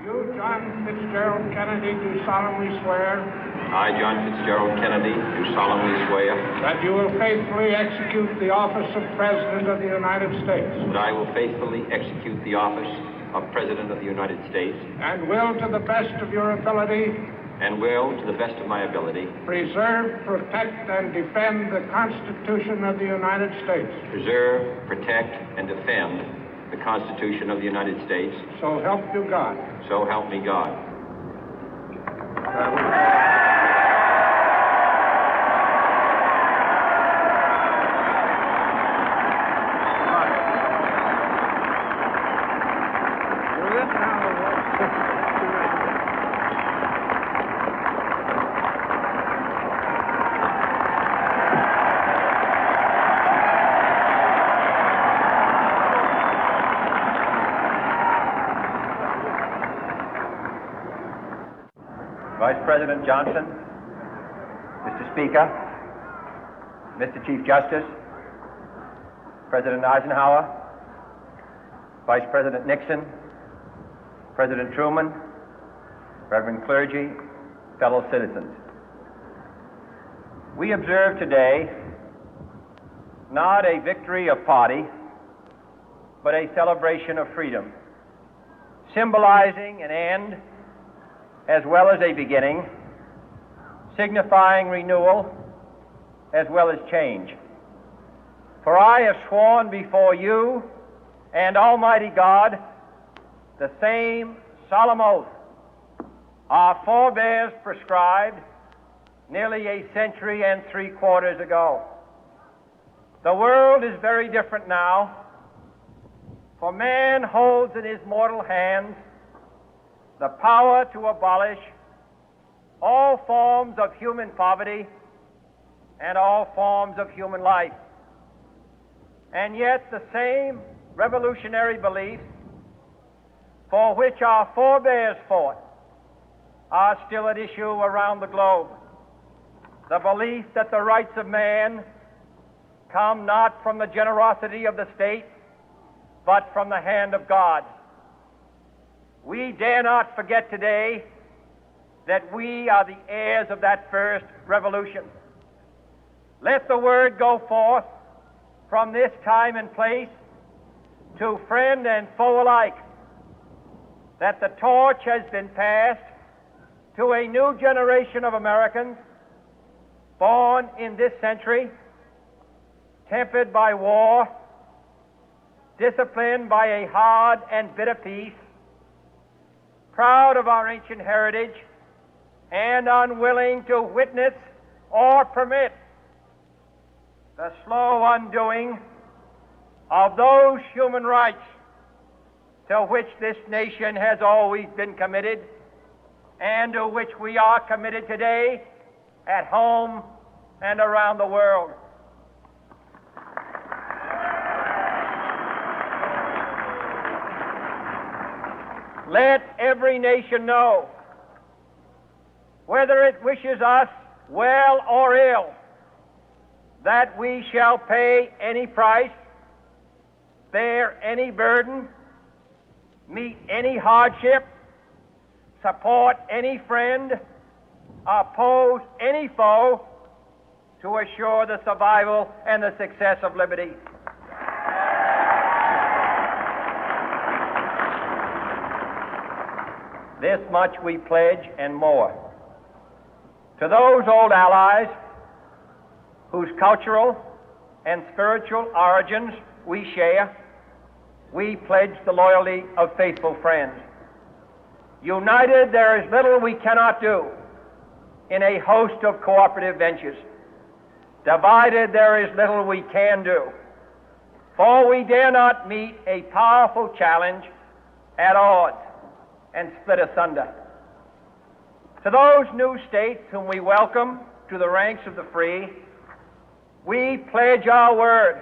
You, John Fitzgerald Kennedy, do solemnly swear. I, John Fitzgerald Kennedy, do solemnly swear. That you will faithfully execute the office of President of the United States. That I will faithfully execute the office of President of the United States. And will, to the best of your ability. And will, to the best of my ability. Preserve, protect, and defend the Constitution of the United States. Preserve, protect, and defend the Constitution of the United States. So help you God. So help me God. Vice President Johnson, Mr. Speaker, Mr. Chief Justice, President Eisenhower, Vice President Nixon, President Truman, Reverend clergy, fellow citizens. We observe today not a victory of party, but a celebration of freedom, symbolizing an end as well as a beginning, signifying renewal as well as change. For I have sworn before you and Almighty God the same solemn oath our forebears prescribed nearly a century and 3/4 ago. The world is very different now, for man holds in his mortal hands the power to abolish all forms of human poverty and all forms of human life. And yet the same revolutionary beliefs for which our forebears fought are still at issue around the globe. The belief that the rights of man come not from the generosity of the state, but from the hand of God. We dare not forget today that we are the heirs of that first revolution. Let the word go forth from this time and place to friend and foe alike that the torch has been passed to a new generation of Americans born in this century, tempered by war, disciplined by a hard and bitter peace, proud of our ancient heritage, and unwilling to witness or permit the slow undoing of those human rights to which this nation has always been committed and to which we are committed today at home and around the world. Let every nation know, whether it wishes us well or ill, that we shall pay any price, bear any burden, meet any hardship, support any friend, oppose any foe to assure the survival and the success of liberty. This much we pledge and more. To those old allies whose cultural and spiritual origins we share, we pledge the loyalty of faithful friends. United, there is little we cannot do in a host of cooperative ventures. Divided, there is little we can do, for we dare not meet a powerful challenge at odds and split asunder. To those new states whom we welcome to the ranks of the free, we pledge our word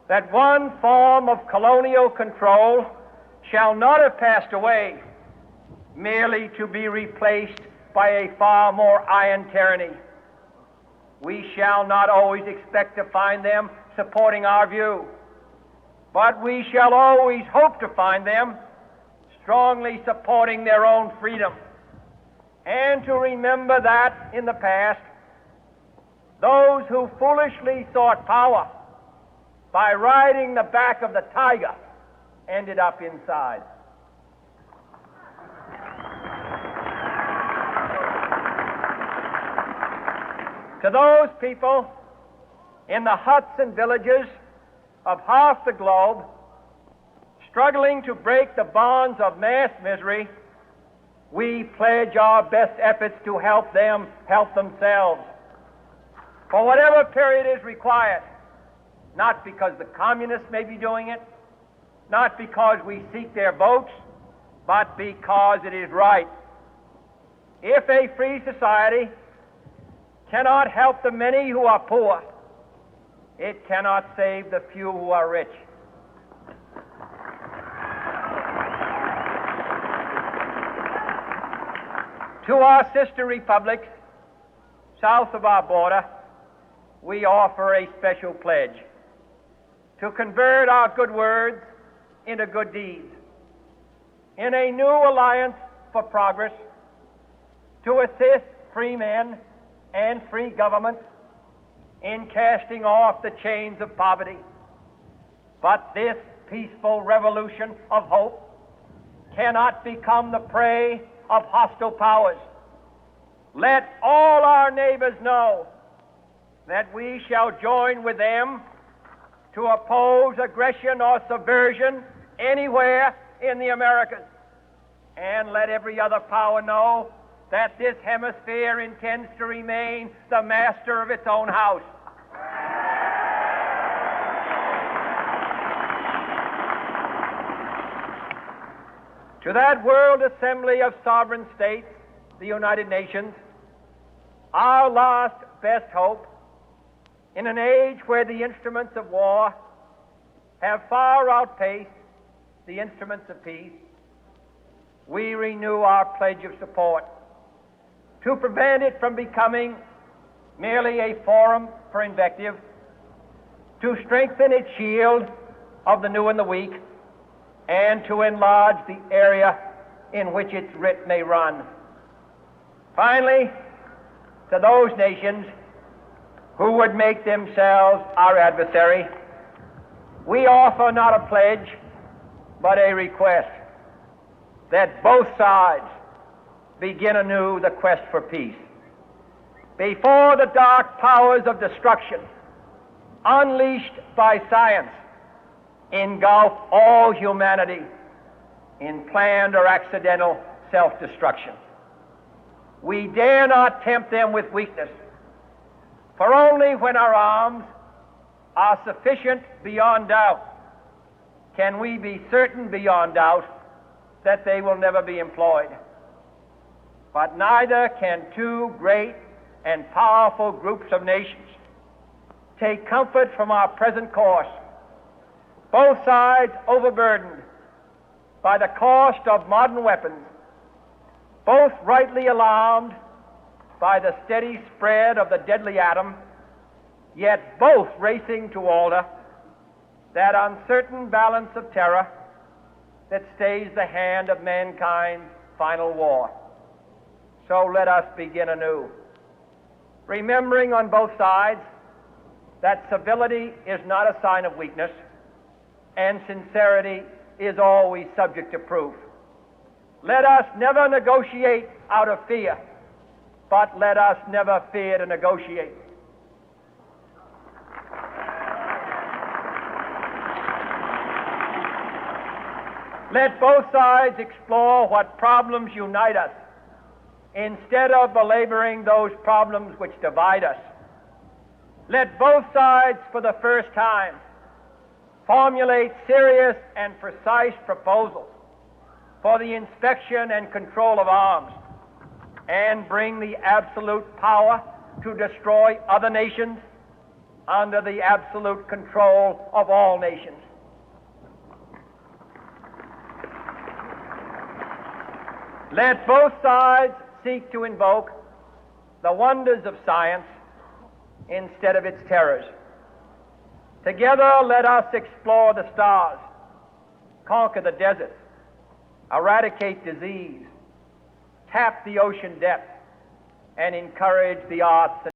that one form of colonial control shall not have passed away, merely to be replaced by a far more iron tyranny. We shall not always expect to find them supporting our view, but we shall always hope to find them strongly supporting their own freedom, and to remember that in the past, those who foolishly sought power by riding the back of the tiger ended up inside. To those people in the huts and villages of half the globe struggling to break the bonds of mass misery, we pledge our best efforts to help them help themselves for whatever period is required, not because the communists may be doing it, not because we seek their votes, but because it is right. If a free society cannot help the many who are poor, it cannot save the few who are rich. To our sister republics south of our border, we offer a special pledge to convert our good words into good deeds, in a new alliance for progress, to assist free men and free governments in casting off the chains of poverty. But this peaceful revolution of hope cannot become the prey of hostile powers. Let all our neighbors know that we shall join with them to oppose aggression or subversion anywhere in the Americas. And let every other power know that this hemisphere intends to remain the master of its own house. To that World Assembly of Sovereign States, the United Nations, our last best hope, in an age where the instruments of war have far outpaced the instruments of peace, we renew our pledge of support to prevent it from becoming merely a forum for invective, to strengthen its shield of the new and the weak, and to enlarge the area in which its writ may run. Finally, to those nations who would make themselves our adversary, we offer not a pledge, but a request that both sides begin anew the quest for peace. Before the dark powers of destruction, unleashed by science, engulf all humanity in planned or accidental self-destruction, we dare not tempt them with weakness, for only when our arms are sufficient beyond doubt can we be certain beyond doubt that they will never be employed. But neither can two great and powerful groups of nations take comfort from our present course, both sides overburdened by the cost of modern weapons, both rightly alarmed by the steady spread of the deadly atom, yet both racing to alter that uncertain balance of terror that stays the hand of mankind's final war. So let us begin anew, remembering on both sides that civility is not a sign of weakness, and sincerity is always subject to proof. Let us never negotiate out of fear, but let us never fear to negotiate. Let both sides explore what problems unite us, instead of belaboring those problems which divide us. Let both sides, for the first time, formulate serious and precise proposals for the inspection and control of arms, and bring the absolute power to destroy other nations under the absolute control of all nations. Let both sides seek to invoke the wonders of science instead of its terrors. Together, let us explore the stars, conquer the deserts, eradicate disease, tap the ocean depth, and encourage the arts